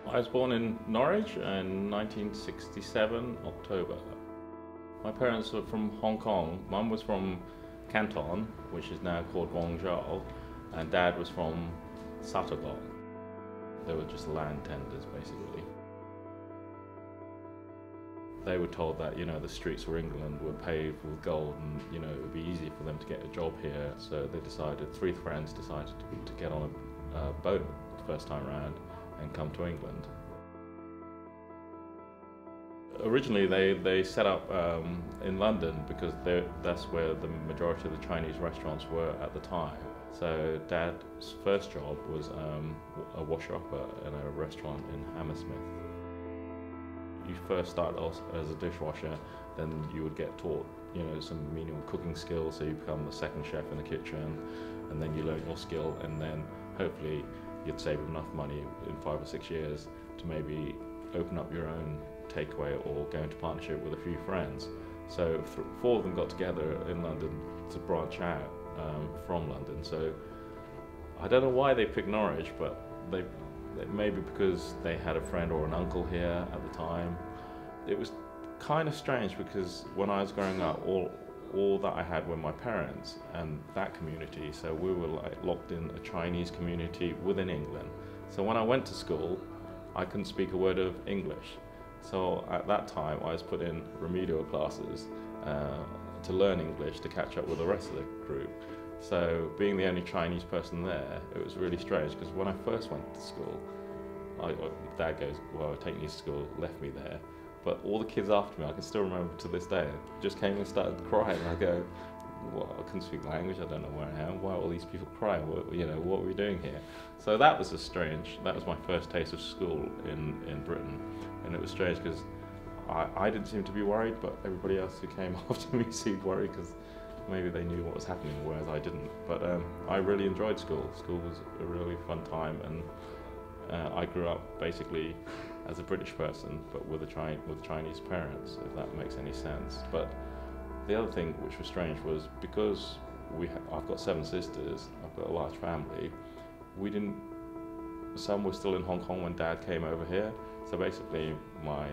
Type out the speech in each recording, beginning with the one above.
I was born in Norwich in 1967, October. My parents were from Hong Kong. Mum was from Canton, which is now called Guangzhou, and Dad was from Satogong. They were just land tenders, basically. They were told that, the streets of England were paved with gold and, it would be easy for them to get a job here. So they decided, three friends decided to get on a boat the first time around and come to England. Originally they set up in London because that's where the majority of the Chinese restaurants were at the time. So Dad's first job was a washer-upper in a restaurant in Hammersmith. You first start off as a dishwasher, then you would get taught some menial cooking skills, so you become the second chef in the kitchen, and then you learn your skill, and then hopefully you'd save enough money in 5 or 6 years to maybe open up your own takeaway or go into partnership with a few friends. So 4 of them got together in London to branch out from London. So I don't know why they picked Norwich, but maybe because they had a friend or an uncle here at the time. It was kind of strange because when I was growing up, all that I had were my parents and that community, so we were like locked in a Chinese community within England. So when I went to school, I couldn't speak a word of English. So at that time I was put in remedial classes to learn English to catch up with the rest of the group. So being the only Chinese person there, it was really strange because when I first went to school, Dad goes, well, taking you to school, left me there. But all the kids after me, I can still remember to this day, just came and started crying. I go, well, I couldn't speak language, I don't know where I am, why are all these people crying, what are we doing here? So that was that was my first taste of school in Britain. And it was strange because I didn't seem to be worried, but everybody else who came after me seemed worried because maybe they knew what was happening, whereas I didn't. But I really enjoyed school. School was a really fun time, and I grew up basically as a British person, but with Chinese parents, if that makes any sense. But the other thing which was strange was because I've got 7 sisters, I've got a large family. Some were still in Hong Kong when Dad came over here. So basically, my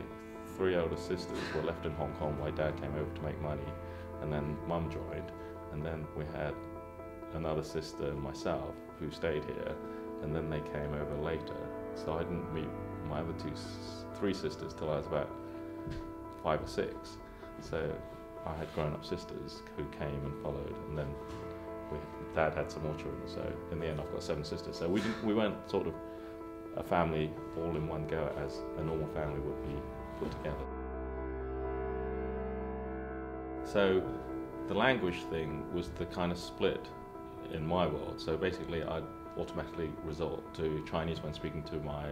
3 older sisters were left in Hong Kong while Dad came over to make money, and then Mum joined, and then we had another sister and myself who stayed here, and then they came over later. So I didn't meet my other 3 sisters till I was about 5 or 6. So I had grown-up sisters who came and followed, and then Dad had some more children. So in the end, I've got 7 sisters. So we weren't sort of a family all in one go as a normal family would be put together. So the language thing was the kind of split in my world. So basically, I'd automatically resort to Chinese when speaking to my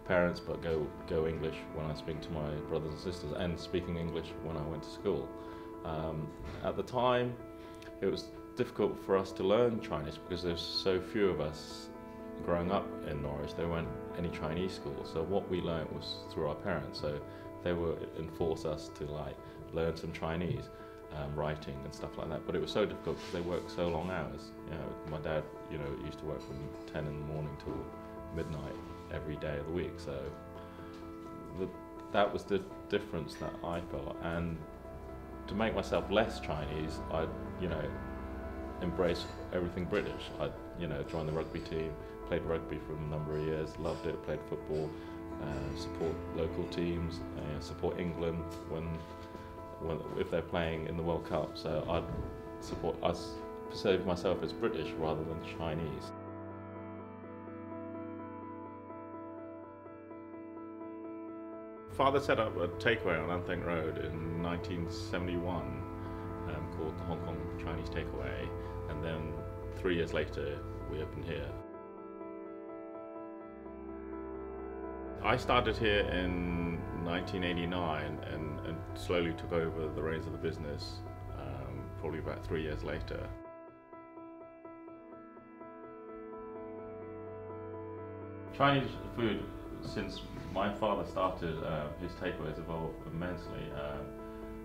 parents, but go English when I speak to my brothers and sisters, and speaking English when I went to school. At the time, it was difficult for us to learn Chinese because there's so few of us growing up in Norwich. There weren't any Chinese schools, so what we learned was through our parents. So they would enforce us to learn some Chinese, writing and stuff like that. But it was so difficult because they worked so long hours. My dad, used to work from 10 in the morning till midnight every day of the week. So that was the difference that I felt. And to make myself less Chinese, I'd, embrace everything British. I'd, join the rugby team, played rugby for a number of years, loved it, played football, support local teams, support England if they're playing in the World Cup. So I'd perceive myself as British rather than Chinese. Father set up a takeaway on Untitled Road in 1971 called the Hong Kong Chinese Takeaway, and then 3 years later we opened here. I started here in 1989 and slowly took over the reins of the business probably about 3 years later. Chinese food, since my father started, his takeaways evolved immensely.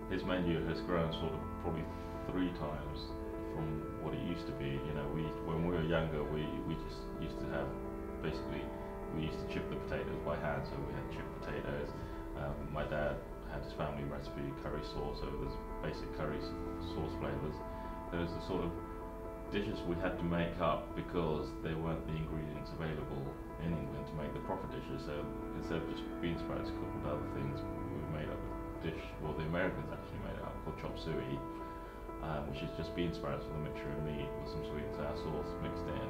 His menu has grown sort of probably 3 times from what it used to be. When we were younger, we just used to have basically we used to chip the potatoes by hand, so we had chipped potatoes. My dad had his family recipe curry sauce, so there's basic curry sauce flavors. Those are sort of dishes we had to make up because there weren't the ingredients available in England to make the proper dishes. So instead of just bean sprouts cooked with other things, we made up a dish, well, the Americans actually made it up, called chop suey, which is just bean sprouts with a mixture of meat with some sweet and sour sauce mixed in.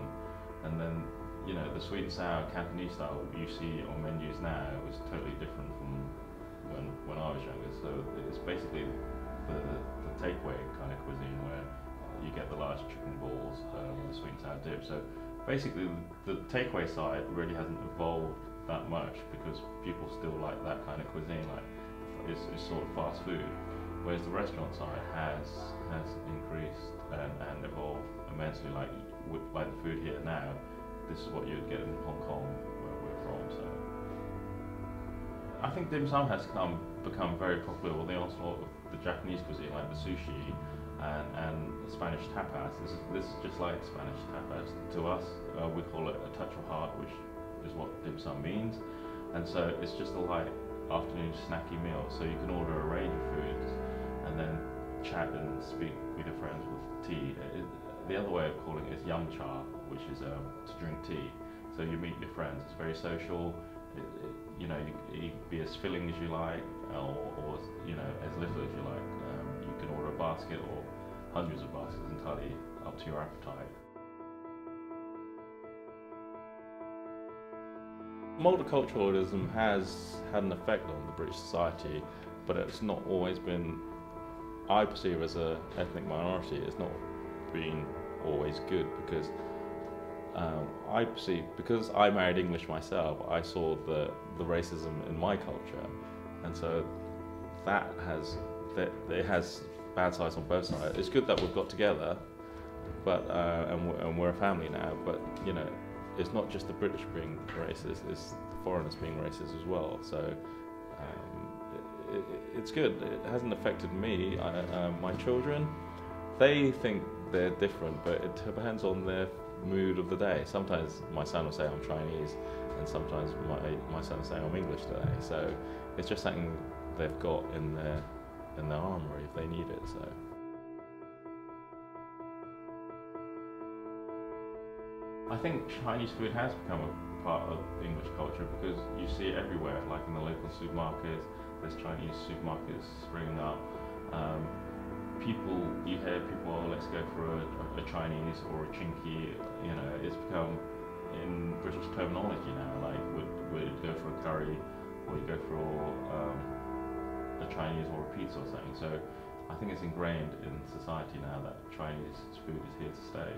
And then, you know, the sweet and sour Cantonese style you see on menus now is totally different from when I was younger. So it's basically the takeaway kind of cuisine where you get the large chicken balls with a sweet and sour dip. So basically the takeaway side really hasn't evolved that much because people still like that kind of cuisine, like it's sort of fast food. Whereas the restaurant side has increased and evolved immensely. Like the food here now, this is what you'd get in Hong Kong, where we're from. So I think dim sum has become very popular with the onslaught of the Japanese cuisine, like the sushi and the Spanish tapas. This is just like Spanish tapas to us. We call it a touch of heart, which is what dim sum means. And so it's just a light afternoon snacky meal. So you can order a range of foods and then chat and speak with your friends with tea. The other way of calling it is yum cha, which is to drink tea. So you meet your friends. It's very social. You know, you can be as filling as you like, or you know, as little as you like. You can order a basket or hundreds of baskets, entirely up to your appetite. Multiculturalism has had an effect on the British society, but it's not always been, I perceive as an ethnic minority, it's not been always good, because I perceive, because I married English myself, I saw the racism in my culture, and so it has bad sides on both sides. It's good that we've got together, but and we're a family now, but you know, it's not just the British being racist, it's the foreigners being racist as well. So it's good. It hasn't affected me. My children, they think they're different, but it depends on their mood of the day. Sometimes my son will say I'm Chinese, and sometimes my son will say I'm English today. So it's just something they've got in their armoury if they need it. So. I think Chinese food has become a part of English culture because you see it everywhere, like in the local supermarkets. There's Chinese supermarkets springing up. You hear people, oh, let's go for a Chinese or a Chinky. You know, it's become in British terminology now. Like, would go for a curry, or you go for a Chinese or a pizza or something. So I think it's ingrained in society now that Chinese food is here to stay.